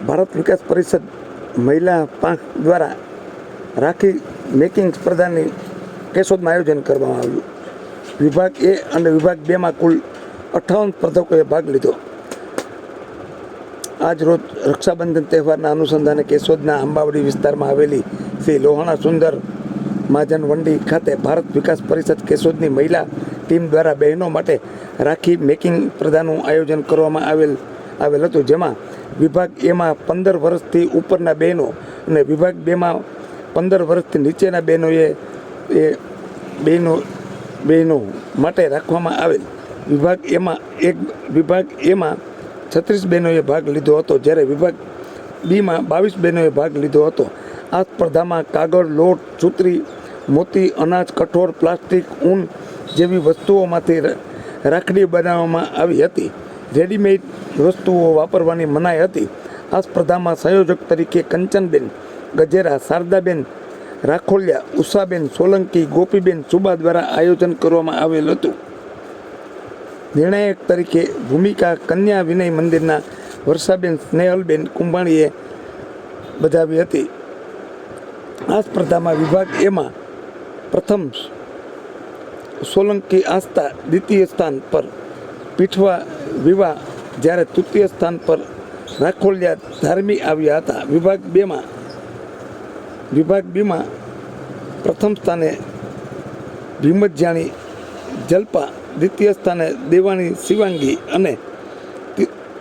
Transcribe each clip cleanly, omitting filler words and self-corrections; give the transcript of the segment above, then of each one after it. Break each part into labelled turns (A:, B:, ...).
A: ભારત વિકાસ પરિષદ મહિલા પાંખ દ્વારા રાખી મેકિંગ સ્પર્ધાની કેશોદમાં આયોજન કરવામાં આવ્યું. વિભાગ એ અને વિભાગ 2માં કુલ 58 સ્પર્ધકોએ ભાગ લીધો. આજ રોજ રક્ષાબંધન તહેવારના અનુસંધાને કેશોદના આંબાવડી વિસ્તારમાં આવેલી શ્રી લોહાણા સુંદર મહાજન વંડી ખાતે ભારત વિકાસ પરિષદ કેશોદની મહિલા ટીમ દ્વારા બહેનો માટે રાખી મેકિંગ સ્પર્ધાનું આયોજન કરવામાં આવેલ હતું, જેમાં વિભાગ એમાં 15 વર્ષથી ઉપરના બહેનો અને વિભાગ 2માં 15 વર્ષથી નીચેના બહેનો માટે રાખવામાં આવેલ. વિભાગ એમાં 36 બહેનોએ ભાગ લીધો હતો, જ્યારે વિભાગ બીમાં 22 બહેનોએ ભાગ લીધો હતો. આ સ્પર્ધામાં કાગળ, લોટ, સુતરી, મોતી, અનાજ, કઠોળ, પ્લાસ્ટિક, ઊન જેવી વસ્તુઓમાંથી રાખડી બનાવવામાં આવી હતી. રેડીમેડ વસ્તુઓ વાપરવાની મનાઈ હતી. આ સ્પર્ધામાં સંયોજક તરીકે કંચનબેન ગજેરા, શારદાબેન રાખોલિયા, ઉષાબેન સોલંકી, ગોપીબેન સુબા દ્વારા આયોજન કરવામાં આવેલ હતું. નિર્ણાયક તરીકે ભૂમિકા કન્યા વિનય મંદિરના વર્ષાબેન સ્નેહલબેન કુંભાણીએ બજાવી હતી. આ સ્પર્ધામાં વિભાગ એમાં પ્રથમ સોલંકી આસ્થા, દ્વિતીય સ્થાન પર પીઠવા વિવાહ, જ્યારે તૃતીય સ્થાન પર રાખોલિયા ધાર્મી આવ્યા હતા. વિભાગ બીમાં પ્રથમ સ્થાને ભીમજાણી જલપા, દ્વિતીય સ્થાને દેવાણી શિવાંગી અને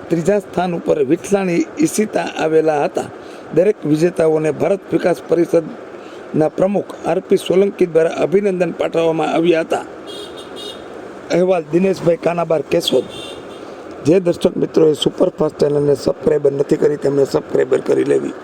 A: ત્રીજા સ્થાન ઉપર વિઠલાણી ઈશિતા આવેલા હતા. દરેક વિજેતાઓને ભારત વિકાસ પરિષદના પ્રમુખ આરપી સોલંકી દ્વારા અભિનંદન પાઠવવામાં આવ્યા હતા. અહેવાલ દિનેશભાઈ કાનાબાર, કેશોદ. જે દર્શક મિત્રોએ સુપરફાસ્ટ ચેનલને સબસ્ક્રાઈબર નથી કરી તેમણે સબસ્ક્રાઈબર કરી લેવી.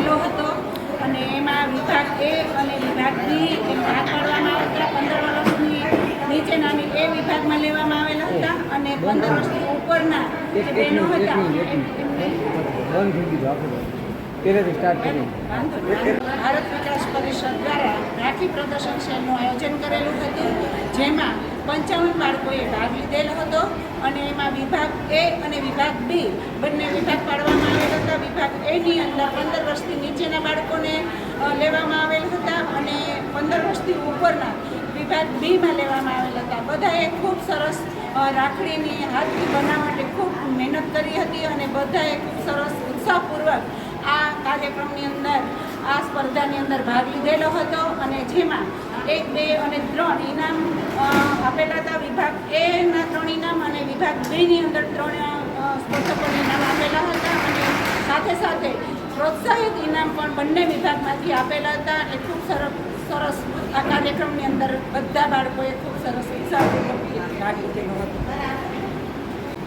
B: લીધેલો હતો અને એમાં વિભાગ એ અને વિભાગ બી એમ ભાગ પાડવામાં આવતા 15 વર્ષની નીચેનાની એ વિભાગમાં લેવામાં આવેલા હતા અને 15 વર્ષથી ઉપરના જે બહેનો હતા ભારત વિકાસ પરિષદ દ્વારા રાખી પ્રદર્શન શેરનું આયોજન કરેલું હતું, જેમાં 55 બાળકોએ ભાગ લીધેલો હતો અને એમાં વિભાગ એ અને વિભાગ બી બંને વિભાગ પાડવામાં આવેલ હતા. વિભાગ એની અંદર 15 વર્ષથી નીચેના બાળકોને લેવામાં આવેલ હતા અને 15 વર્ષથી ઉપરના વિભાગ બીમાં લેવામાં આવેલ હતા. બધાએ ખૂબ સરસ રાખડીની હાથથી બનાવવા માટે ખૂબ મહેનત કરી હતી અને બધાએ ખૂબ સરસ ઉત્સાહપૂર્વક આ કાર્યક્રમની અંદર આ સ્પર્ધાની અંદર ભાગ લીધેલો હતો અને જેમાં 1, 2 અને 3 ઇનામ આપેલા હતા. વિભાગ એના 3 ઇનામ અને વિભાગ બીની અંદર 3 સ્પર્ધકોને ઇનામ આપેલા હતા અને સાથે સાથે પ્રોત્સાહિત ઇનામ પણ બંને વિભાગમાંથી આપેલા હતા. એ ખૂબ સરસ આ કાર્યક્રમની અંદર બધા બાળકોએ ખૂબ સરસ ઉત્સાહપૂર્વક ભાગ લીધેલો હતો.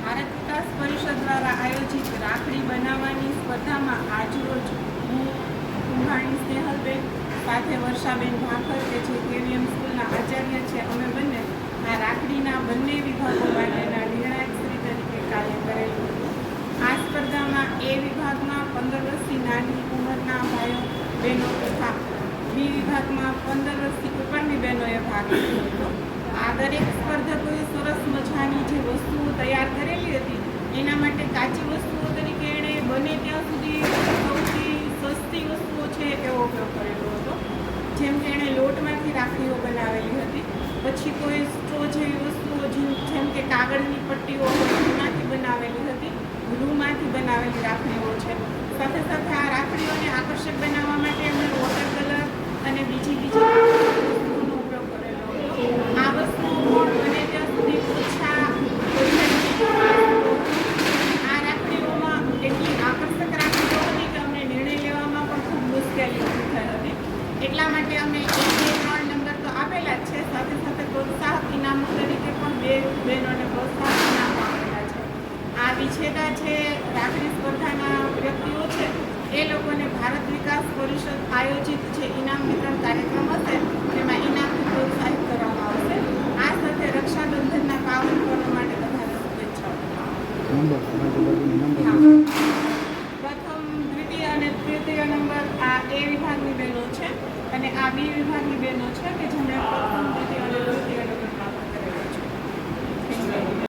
C: ભારત વિકાસ પરિષદ દ્વારા આયોજિત રાખડી બનાવવાની સ્પર્ધામાં આજરોજ હું કુંભાણી સ્નેહલબેન સાથે વર્ષાબેન ભાખર કે જે કેવીએમ સ્કૂલના આચાર્ય છે, અમે બંને આ રાખડીના બંને વિભાગો માટેના નિર્ણાયકશ્રી તરીકે કાર્ય કરેલું હતું. આ સ્પર્ધામાં એ વિભાગમાં 15 વર્ષથી નાની ઉંમરના ભાઈઓ બહેનો તથા બી વિભાગમાં 15 વર્ષથી ઉપરની બહેનોએ ભાગ લીધો હતો. આ દરેક સ્પર્ધકોએ સરસ મજાની જે વસ્તુઓ તૈયાર કરેલી હતી એના માટે કાચી વસ્તુઓ તરીકે એણે બને ત્યાં સુધી સૌથી સસ્તી વસ્તુઓ છે એવો ઉપયોગ કરેલો હતો. જેમ કે એણે લોટમાંથી રાખડીઓ બનાવેલી હતી, પછી કોઈ સ્ટ્રો જેવી વસ્તુઓ જેમ કે કાગળની પટ્ટીઓ હોય એનાથી બનાવેલી હતી, રૂમાંથી બનાવેલી રાખડીઓ છે. સાથે સાથે આ રાખડીઓને આકર્ષક બનાવવા માટે એમણે વોટર કલર અને બીજી વસ્તુઓનો ઉપયોગ કરેલો હતો. આ વસ્તુઓ પણ બને ત્યાં સુધી ઓછા આ રાખડીઓમાં એટલી આકર્ષક રાખડીઓ હતી કે અમને નિર્ણય લેવામાં પણ ખૂબ મુશ્કેલી ઊભી થઈ હતી. એટલા માટે અમે 1, 2, 3 નંબર તો આપેલા જ છે, સાથે સાથે પ્રોત્સાહક ઇનામો તરીકે પણ 2 બહેનોને પ્રોત્સાહક ઇનામો આપેલા છે. આ વિજેતા છે રાખડી સ્પર્ધાના વ્યક્તિઓ છે એ લોકોને ભારત વિકાસ પરિષદ આયોજિત જે ઇનામ વિતરણ કાર્યક્રમ હશે તેમાં ઇનામથી પ્રોત્સાહિત કરવામાં આવશે. આ સાથે રક્ષાબંધનના પાવન પર્વ માટે બધાને શુભેચ્છાઓ. પ્રથમ, દ્વિતીય અને તૃતીય નંબર આ એ વિભાગની બહેનો છે અને આ બી વિભાગની બહેનો છે કે જેમણે પ્રથમ